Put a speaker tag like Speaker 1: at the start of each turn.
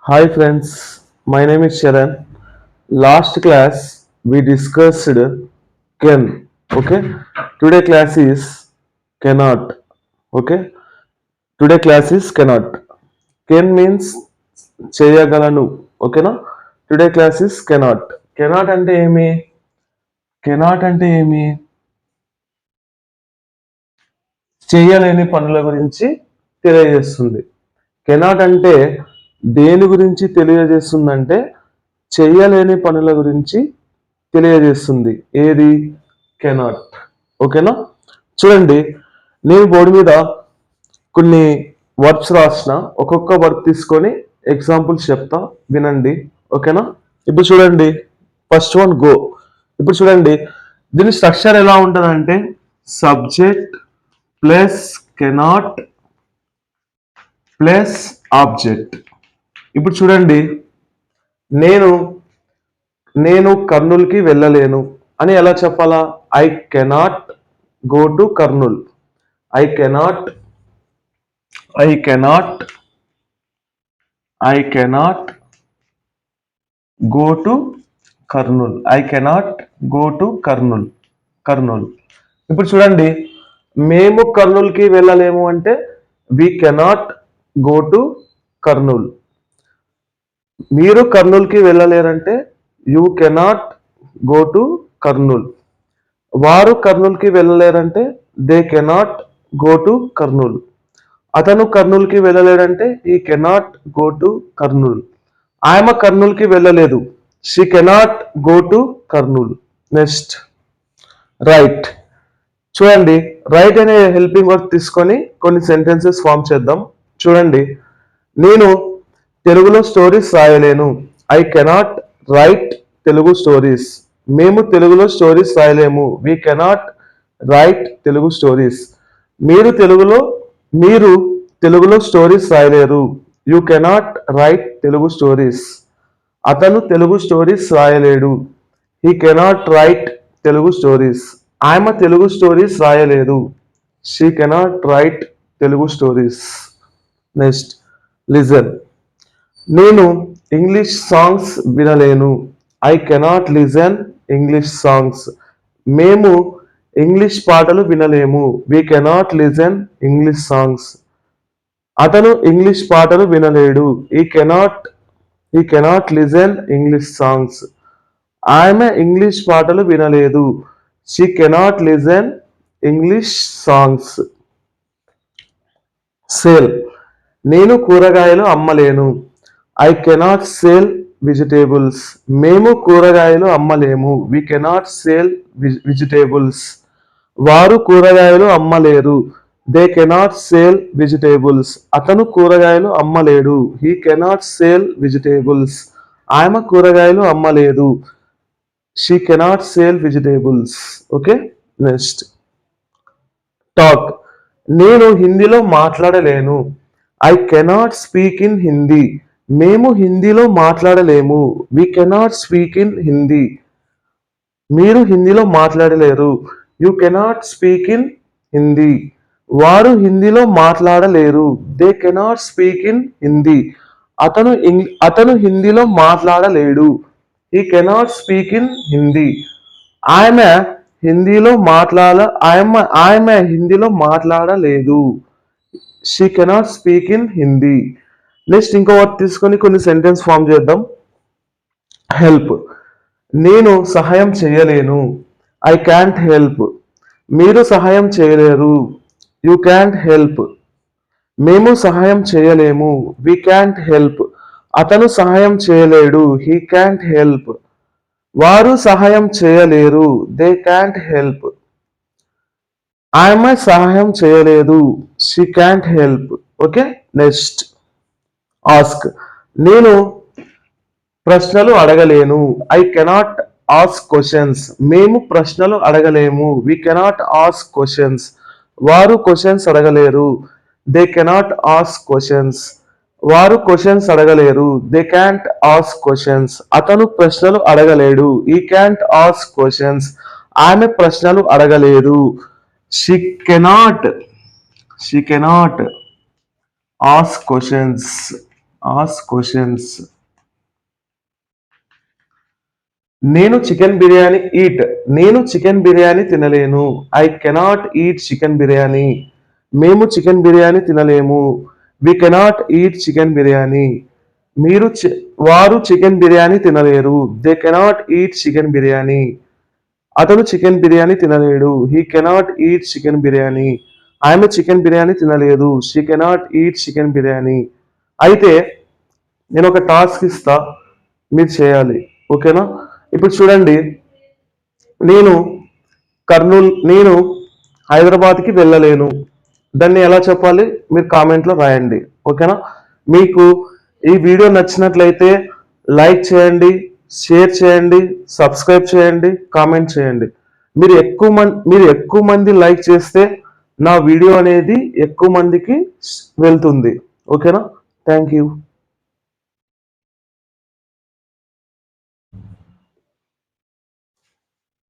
Speaker 1: Hi friends, my name is Sharan. Last class we discussed can. Okay, today class is cannot. Okay, today class is cannot. Can means చేయగలను. ఓకేనా? Today class is cannot. Cannot అంటే ఏమి? Cannot అంటే ఏమి? చేయలేని పనుల గురించి తెలియజేస్తుంది. కెనాట్ అంటే దేని గురించి తెలియజేస్తుందంటే చేయలేని పనుల గురించి తెలియజేస్తుంది. ఏది? కెనాట్. ఓకేనా? చూడండి, నేను బోర్డు మీద కొన్ని వర్బ్స్ రాసిన, ఒక్కొక్క వర్బ్ తీసుకొని ఎగ్జాంపుల్స్ చెప్తా, వినండి. ఓకేనా? ఇప్పుడు చూడండి, ఫస్ట్ వన్ గో. ఇప్పుడు చూడండి, దీని స్ట్రక్చర్ ఎలా ఉంటుందంటే subject plus cannot plus object. ఇప్పుడు చూడండి, నేను నేను కర్నూలుకి వెళ్ళలేను అని ఎలా చెప్పాలా? I cannot go to Kurnool. I cannot I cannot I cannot go to Kurnool. I cannot go to Kurnool. Kurnool. ఇప్పుడు చూడండి, మేము కర్నూలుకి వెళ్ళలేము అంటే we cannot go to Kurnool. మీరు కర్నూలుకి వెళ్ళలేరంటే you cannot go to Kurnool. వారు కర్నూలుకి వెళ్ళలేరంటే they cannot go to Kurnool. అతను కర్నూలుకి వెళ్ళలేడంటే ఈ కెనాట్ గో టు కర్నూల్. ఆమె కర్నూలుకి వెళ్ళలేదు. She cannot go to Kurnool. Next right. చూడండి, రైట్ అనే హెల్పింగ్ వర్డ్ తీసుకొని కొన్ని సెంటెన్సెస్ ఫామ్ చేద్దాం. చూడండి, నేను తెలుగులో స్టోరీస్ రాయలేను. I cannot write Telugu stories. మేము తెలుగులో స్టోరీస్ రాయలేము. We cannot write Telugu stories. మీరు తెలుగులో స్టోరీస్ రాయలేరు. You cannot write Telugu stories. అతను తెలుగు స్టోరీస్ రాయలేడు. He cannot write Telugu stories. ఆమె తెలుగు స్టోరీస్ రాయలేదు. She cannot write Telugu stories. Next listen. నేను ఇంగ్లీష్ సాంగ్స్ వినలేను. I cannot listen English songs. మేము ఇంగ్లీష్ పాటలు వినలేము. We cannot listen English songs. అతను ఇంగ్లీష్ పాటలు వినలేడు. He cannot listen English songs. ఆమె ఇంగ్లీష్ పాటలు వినలేదు. She cannot listen English songs. Sell. నేను కూరగాయలు అమ్మలేను. I cannot sell vegetables. మేము కూరగాయలు అమ్మలేము. We cannot sell vegetables. వారు కూరగాయలు అమ్మలేరు. They cannot sell vegetables. అతను కూరగాయలు అమ్మలేడు. He cannot sell vegetables. ఆమె కూరగాయలు అమ్మలేదు. She cannot sell vegetables. Okay, next talk. నేను హిందీలో మాట్లాడలేను. I cannot speak in Hindi. మేము హిందీలో మాట్లాడలేము. We cannot speak in Hindi. మీరు హిందీలో మాట్లాడలేరు. You cannot speak in Hindi. వారు హిందీలో మాట్లాడలేరు. They cannot speak in Hindi. అతను హిందీలో మాట్లాడలేడు. He cannot speak in Hindi. ఆమె హిందీలో మాట్లాడలేదు. She cannot speak in Hindi. Next ఇంకో వర్డ్ తీసుకొని కొన్ని సెంటెన్స్ ఫామ్ చేద్దాం. హెల్ప్. నేను సహాయం చేయలేను. I can't help. మీరు సహాయం చేయలేరు. You can't help. మేము సహాయం చేయలేము. We can't help. అతను సహాయం చేయలేడు. He can't help. వారు సహాయం చేయలేరు. They can't help. ఆమె సహాయం చేయలేదు. She can't help. Okay, next ask. నేను ప్రశ్నలు అడగలేను. I cannot ask questions. మేము ప్రశ్నలు అడగలేము. We cannot ask questions. వారు క్వశ్చన్స్ అడగలేరు. They cannot ask questions. వారు క్వశ్చన్స్ అడగలేరు. They can't ask questions. అతను ప్రశ్నలు అడగలేడు. ఈ క్యాంట్ ఆస్క్ క్వశ్చన్స్. ఆమె ప్రశ్నలు అడగలేదు. She cannot ask questions. Ask questions. నేను చికెన్ బిర్యానీ ఈట్. నేను చికెన్ బిర్యానీ తినలేను. I cannot eat chicken biryani. మేము చికెన్ బిర్యానీ తినలేము. We cannot eat chicken biryani. వారు చికెన్ బిర్యానీ తినలేరు. They cannot eat chicken biryani. అతను చికెన్ బిర్యానీ తినలేడు. He cannot eat chicken biryani. ఆమె చికెన్ బిర్యానీ తినలేదు. She cannot eat chicken biryani. అయితే నేను ఒక టాస్క్ ఇస్తా, మీరు చేయాలి. ఓకేనా? ఇప్పుడు చూడండి, నేను నేను హైదరాబాద్కి వెళ్ళలేను. దాన్ని ఎలా చెప్పాలి మీరు కామెంట్లో రాయండి. ఓకేనా? మీకు ఈ వీడియో నచ్చినట్లయితే లైక్ చేయండి, షేర్ చేయండి, సబ్స్క్రైబ్ చేయండి, కామెంట్ చేయండి. మీరు ఎక్కువ మంది లైక్ చేస్తే నా వీడియో అనేది ఎక్కువ మందికి వెళ్తుంది. ఓకేనా? Thank you.